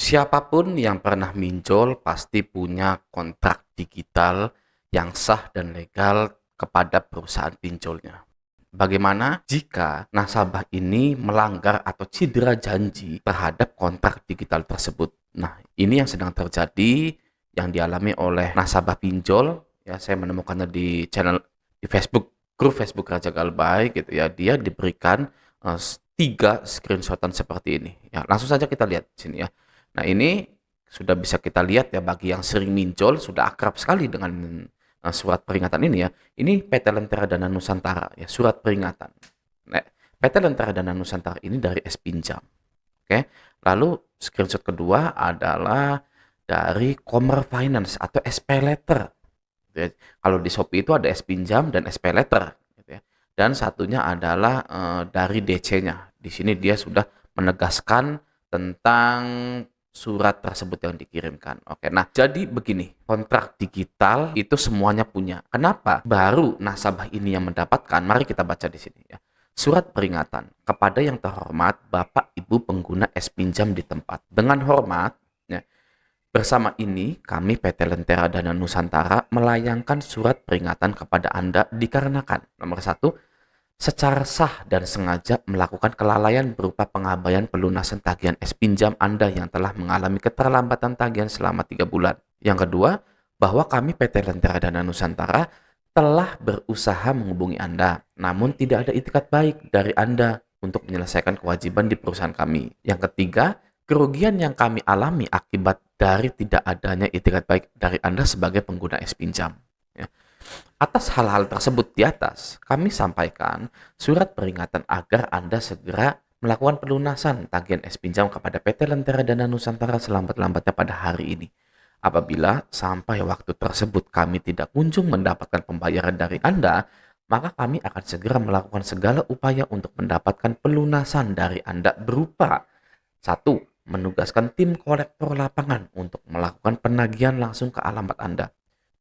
Siapapun yang pernah minjol pasti punya kontrak digital yang sah dan legal kepada perusahaan pinjolnya. Bagaimana jika nasabah ini melanggar atau cedera janji terhadap kontrak digital tersebut? Nah, ini yang sedang terjadi yang dialami oleh nasabah pinjol. Ya, saya menemukannya di channel di Facebook, grup Facebook Raja Galbay gitu ya. Dia diberikan 3 screenshotan seperti ini. Ya, langsung saja kita lihat di sini ya. Nah, ini sudah bisa kita lihat ya bagi yang sering minjol sudah akrab sekali dengan surat peringatan ini ya. Ini PT Lentera Dana Nusantara ya, surat peringatan. Nah, PT Lentera Dana Nusantara ini dari S Pinjam. Oke. Lalu screenshot kedua adalah dari Commer Finance atau SP Letter. Gitu ya. Kalau di Shopee itu ada S Pinjam dan SP Letter gitu ya. Dan satunya adalah dari DC-nya. Di sini dia sudah menegaskan tentang surat tersebut yang dikirimkan. Oke, nah jadi begini, kontrak digital itu semuanya punya. Kenapa? Baru nasabah ini yang mendapatkan. Mari kita baca di sini ya. Surat peringatan kepada yang terhormat Bapak Ibu pengguna es pinjam di tempat. Dengan hormat, ya, bersama ini kami PT Lentera Dana Nusantara melayangkan surat peringatan kepada Anda dikarenakan nomor 1, secara sah dan sengaja melakukan kelalaian berupa pengabaian pelunasan tagihan es pinjam Anda yang telah mengalami keterlambatan tagihan selama 3 bulan. Yang kedua, bahwa kami PT Lentera Dana Nusantara telah berusaha menghubungi Anda, namun tidak ada itikat baik dari Anda untuk menyelesaikan kewajiban di perusahaan kami. Yang ketiga, kerugian yang kami alami akibat dari tidak adanya itikat baik dari Anda sebagai pengguna es pinjam. Ya. Atas hal-hal tersebut di atas, kami sampaikan surat peringatan agar Anda segera melakukan pelunasan tagihan es pinjam kepada PT Lentera Dana Nusantara selambat-lambatnya pada hari ini. Apabila sampai waktu tersebut kami tidak kunjung mendapatkan pembayaran dari Anda, maka kami akan segera melakukan segala upaya untuk mendapatkan pelunasan dari Anda berupa 1. Menugaskan tim kolektor lapangan untuk melakukan penagihan langsung ke alamat Anda.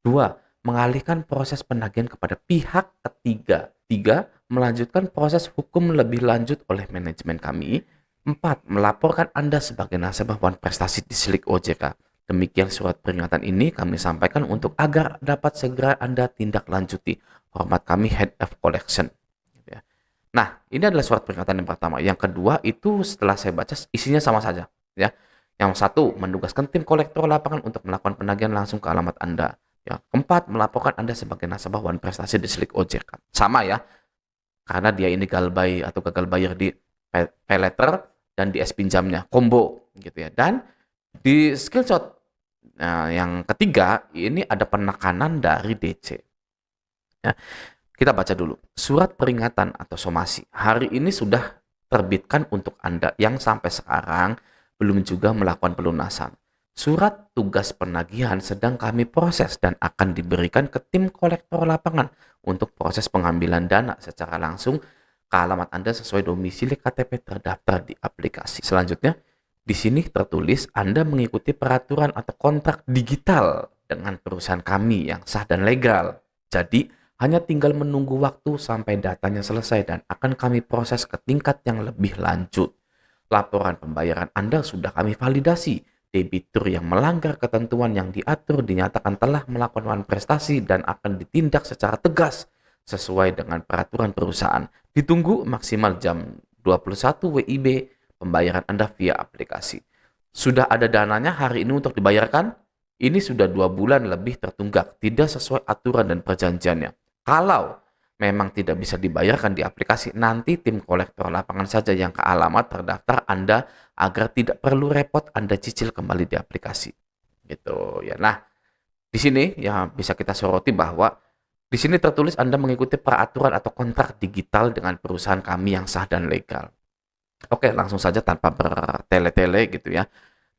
2. Mengalihkan proses penagihan kepada pihak ketiga. 3. Melanjutkan proses hukum lebih lanjut oleh manajemen kami. 4. Melaporkan Anda sebagai nasabah wan prestasi disilik OJK. Demikian surat peringatan ini kami sampaikan untuk agar dapat segera Anda tindak lanjuti. Hormat kami Head of Collection. Nah, ini adalah surat peringatan yang pertama. Yang kedua itu setelah saya baca isinya sama saja. Ya. Yang satu, menugaskan tim kolektor lapangan untuk melakukan penagihan langsung ke alamat Anda. Ya, keempat, melaporkan Anda sebagai nasabah wan prestasi di Slik OJK. Sama ya, karena dia ini galbay atau gagal bayar di pay letter dan di S pinjamnya, combo gitu ya. Dan di screenshot yang ketiga, ini ada penekanan dari DC. Ya, kita baca dulu. Surat peringatan atau somasi hari ini sudah terbitkan untuk Anda yang sampai sekarang belum juga melakukan pelunasan. Surat tugas penagihan sedang kami proses dan akan diberikan ke tim kolektor lapangan untuk proses pengambilan dana secara langsung ke alamat Anda sesuai domisili KTP terdaftar di aplikasi. Selanjutnya, di sini tertulis Anda mengikuti peraturan atau kontrak digital dengan perusahaan kami yang sah dan legal. Jadi, hanya tinggal menunggu waktu sampai datanya selesai dan akan kami proses ke tingkat yang lebih lanjut. Laporan pembayaran Anda sudah kami validasi. Debitur yang melanggar ketentuan yang diatur dinyatakan telah melakukan prestasi dan akan ditindak secara tegas sesuai dengan peraturan perusahaan. Ditunggu maksimal jam 21 WIB pembayaran Anda via aplikasi. Sudah ada dananya hari ini untuk dibayarkan? Ini sudah 2 bulan lebih tertunggak, tidak sesuai aturan dan perjanjiannya. Kalau memang tidak bisa dibayarkan di aplikasi, nanti tim kolektor lapangan saja yang ke alamat terdaftar Anda agar tidak perlu repot Anda cicil kembali di aplikasi. Gitu ya. Nah, di sini ya bisa kita soroti bahwa di sini tertulis Anda mengikuti peraturan atau kontrak digital dengan perusahaan kami yang sah dan legal. Oke, langsung saja tanpa bertele-tele gitu ya.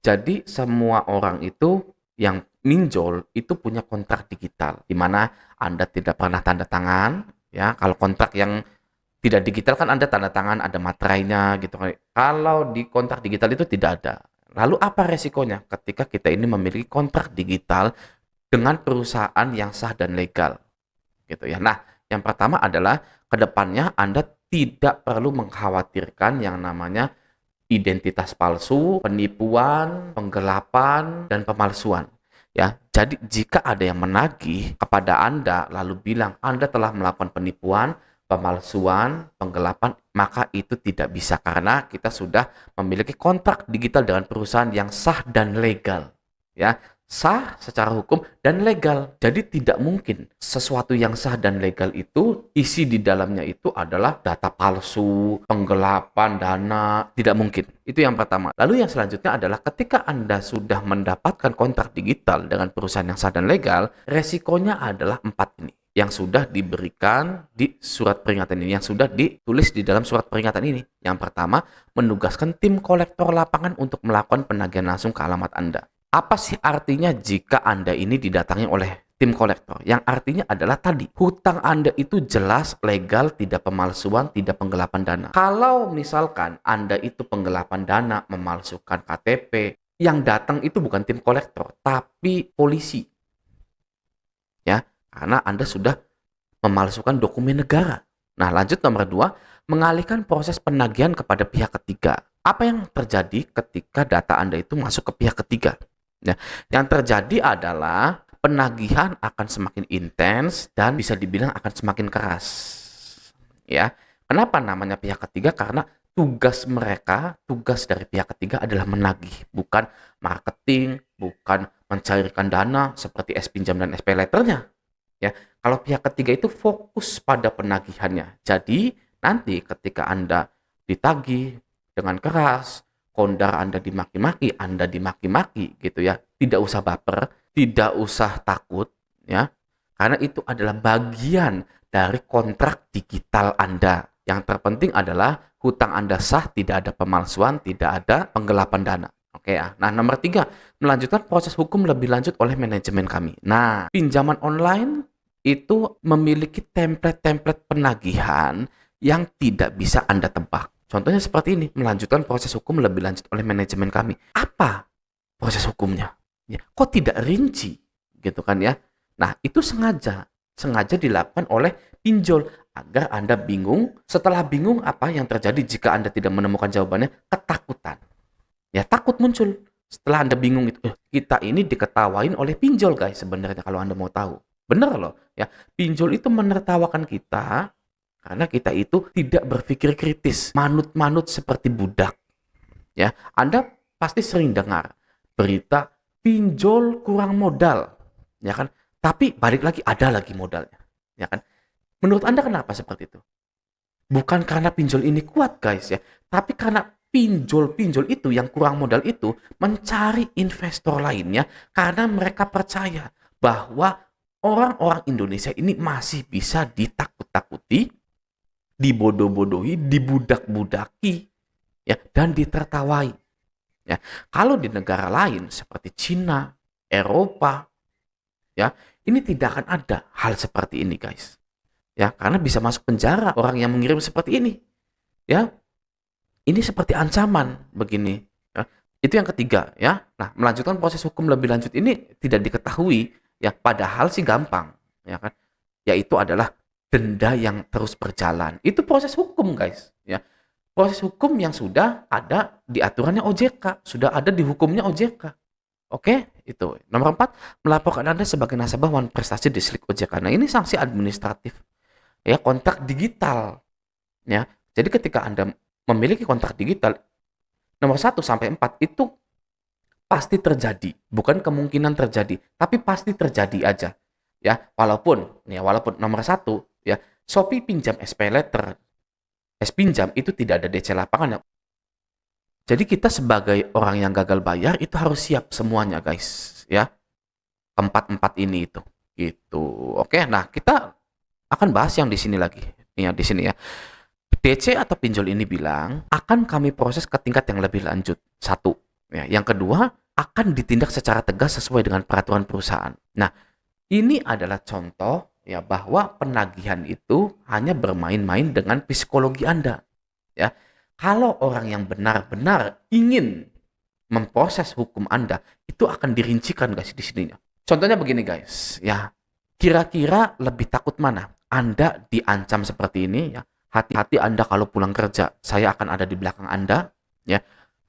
Jadi semua orang itu yang minjol itu punya kontrak digital di mana Anda tidak pernah tanda tangan ya. Kalau kontrak yang tidak digital kan Anda tanda tangan ada materainya gitu kan. Kalau di kontrak digital itu tidak ada. Lalu apa resikonya ketika kita ini memiliki kontrak digital dengan perusahaan yang sah dan legal gitu ya. Nah, yang pertama adalah kedepannya Anda tidak perlu mengkhawatirkan yang namanya identitas palsu, penipuan, penggelapan, dan pemalsuan. Ya, jadi jika ada yang menagih kepada Anda lalu bilang Anda telah melakukan penipuan, pemalsuan, penggelapan, maka itu tidak bisa karena kita sudah memiliki kontrak digital dengan perusahaan yang sah dan legal. Ya, sah secara hukum dan legal. Jadi tidak mungkin sesuatu yang sah dan legal itu isi di dalamnya itu adalah data palsu, penggelapan dana, tidak mungkin. Itu yang pertama. Lalu yang selanjutnya adalah ketika Anda sudah mendapatkan kontrak digital dengan perusahaan yang sah dan legal, resikonya adalah 4 ini yang sudah diberikan di surat peringatan ini, yang sudah ditulis di dalam surat peringatan ini. Yang pertama, menugaskan tim kolektor lapangan untuk melakukan penagihan langsung ke alamat Anda. Apa sih artinya jika Anda ini didatangi oleh tim kolektor? Yang artinya adalah tadi, hutang Anda itu jelas, legal, tidak pemalsuan, tidak penggelapan dana. Kalau misalkan Anda itu penggelapan dana, memalsukan KTP, yang datang itu bukan tim kolektor, tapi polisi. Ya, karena Anda sudah memalsukan dokumen negara. Nah, lanjut nomor 2, mengalihkan proses penagihan kepada pihak ketiga. Apa yang terjadi ketika data Anda itu masuk ke pihak ketiga? Ya, yang terjadi adalah penagihan akan semakin intens dan bisa dibilang akan semakin keras. Ya, kenapa namanya pihak ketiga? Karena tugas mereka, tugas dari pihak ketiga adalah menagih, bukan marketing, bukan mencairkan dana seperti S-Pinjam dan SP Letternya. Ya, kalau pihak ketiga itu fokus pada penagihannya. Jadi, nanti ketika Anda ditagih dengan keras, kondar Anda dimaki-maki gitu ya. Tidak usah baper, tidak usah takut ya. Karena itu adalah bagian dari kontrak digital Anda. Yang terpenting adalah hutang Anda sah, tidak ada pemalsuan, tidak ada penggelapan dana. Oke ya. Nah, nomor 3, melanjutkan proses hukum lebih lanjut oleh manajemen kami. Nah, pinjaman online itu memiliki template-template penagihan yang tidak bisa Anda tebak. Contohnya seperti ini, melanjutkan proses hukum lebih lanjut oleh manajemen kami. Apa proses hukumnya? Ya, kok tidak rinci? Gitu kan ya. Nah, itu sengaja dilakukan oleh pinjol agar Anda bingung. Setelah bingung, apa yang terjadi jika Anda tidak menemukan jawabannya? Ketakutan. Ya, takut muncul. Setelah Anda bingung itu, kita ini diketawain oleh pinjol guys sebenarnya kalau Anda mau tahu. Bener loh, ya. Pinjol itu menertawakan kita karena kita itu tidak berpikir kritis, manut-manut seperti budak. Ya, Anda pasti sering dengar berita pinjol kurang modal, ya kan? Tapi balik lagi ada lagi modalnya, ya kan? Menurut Anda kenapa seperti itu? Bukan karena pinjol ini kuat, guys ya, tapi karena pinjol-pinjol itu yang kurang modal itu mencari investor lainnya karena mereka percaya bahwa orang-orang Indonesia ini masih bisa ditakut-takuti, dibodoh-bodohi, dibudak-budaki, ya, dan ditertawai. Ya, kalau di negara lain seperti Cina, Eropa, ya, ini tidak akan ada hal seperti ini, guys. Ya, karena bisa masuk penjara orang yang mengirim seperti ini. Ya, ini seperti ancaman begini. Ya, itu yang ketiga, ya. Nah, melanjutkan proses hukum lebih lanjut ini tidak diketahui, ya. Padahal sih gampang, ya kan? Yaitu adalah denda yang terus berjalan. Itu proses hukum, guys, ya. Proses hukum yang sudah ada di aturannya OJK, sudah ada di hukumnya OJK. Oke, itu. Nomor 4, melaporkan Anda sebagai nasabah wan prestasi di Slik OJK. Nah, ini sanksi administratif. Ya, kontrak digital. Ya. Jadi ketika Anda memiliki kontrak digital nomor 1 sampai 4 itu pasti terjadi, bukan kemungkinan terjadi, tapi pasti terjadi aja. Ya, walaupun nomor 1 ya, Shopee pinjam SP Letter, S-Pinjam itu tidak ada DC lapangan ya. Jadi kita sebagai orang yang gagal bayar itu harus siap semuanya, guys, ya. Keempat-empat ini itu. Gitu. Oke, nah kita akan bahas yang di sini lagi. Ya, di sini ya. DC atau pinjol ini bilang akan kami proses ke tingkat yang lebih lanjut. 1. Ya, yang kedua, akan ditindak secara tegas sesuai dengan peraturan perusahaan. Nah, ini adalah contoh ya bahwa penagihan itu hanya bermain-main dengan psikologi Anda. Ya, kalau orang yang benar-benar ingin memproses hukum Anda, itu akan dirincikan guys di sininya. Contohnya begini guys, ya. Kira-kira lebih takut mana? Anda diancam seperti ini ya. Hati-hati Anda kalau pulang kerja, saya akan ada di belakang Anda ya.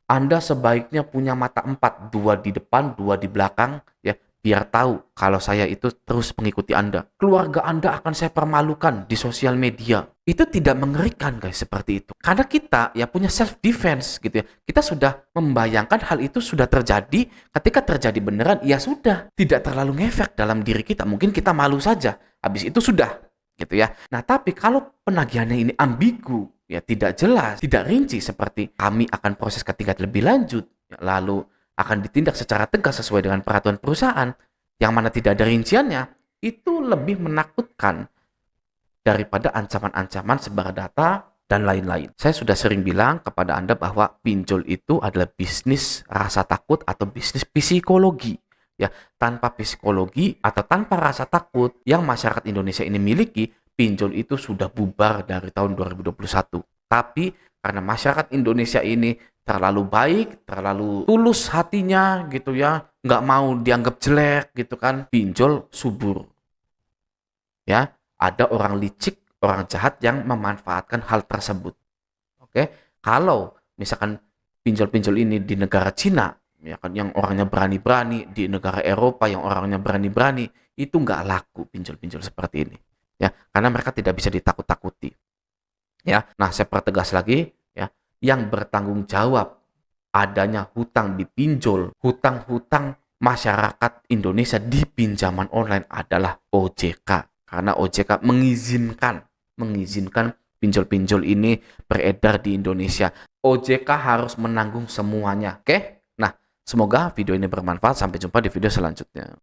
Anda sebaiknya punya mata empat, dua di depan, dua di belakang, ya, biar tahu kalau saya itu terus mengikuti Anda. Keluarga Anda akan saya permalukan di sosial media. Itu tidak mengerikan, guys, seperti itu. Karena kita ya punya self defense gitu ya. Kita sudah membayangkan hal itu sudah terjadi, ketika terjadi beneran, ya sudah, tidak terlalu ngefek dalam diri kita. Mungkin kita malu saja. Habis itu sudah, gitu ya. Nah, tapi kalau penagihannya ini ambigu, ya tidak jelas, tidak rinci, seperti kami akan proses ke tingkat lebih lanjut, ya, lalu akan ditindak secara tegas sesuai dengan peraturan perusahaan, yang mana tidak ada rinciannya, itu lebih menakutkan daripada ancaman-ancaman sebar data dan lain-lain. Saya sudah sering bilang kepada Anda bahwa pinjol itu adalah bisnis rasa takut atau bisnis psikologi. Ya, tanpa psikologi atau tanpa rasa takut yang masyarakat Indonesia ini miliki, pinjol itu sudah bubar dari tahun 2021. Tapi karena masyarakat Indonesia ini terlalu baik, terlalu tulus hatinya gitu ya, nggak mau dianggap jelek gitu kan, pinjol subur. Ya, ada orang licik, orang jahat yang memanfaatkan hal tersebut. Oke, kalau misalkan pinjol-pinjol ini di negara Cina, ya kan, yang orangnya berani-berani, di negara Eropa yang orangnya berani-berani, itu nggak laku pinjol-pinjol seperti ini. Ya, karena mereka tidak bisa ditakut-takuti. Ya, nah saya pertegas lagi, ya, yang bertanggung jawab adanya hutang di pinjol, hutang-hutang masyarakat Indonesia di pinjaman online adalah OJK. Karena OJK mengizinkan pinjol-pinjol ini beredar di Indonesia. OJK harus menanggung semuanya. Oke? Nah, semoga video ini bermanfaat. Sampai jumpa di video selanjutnya.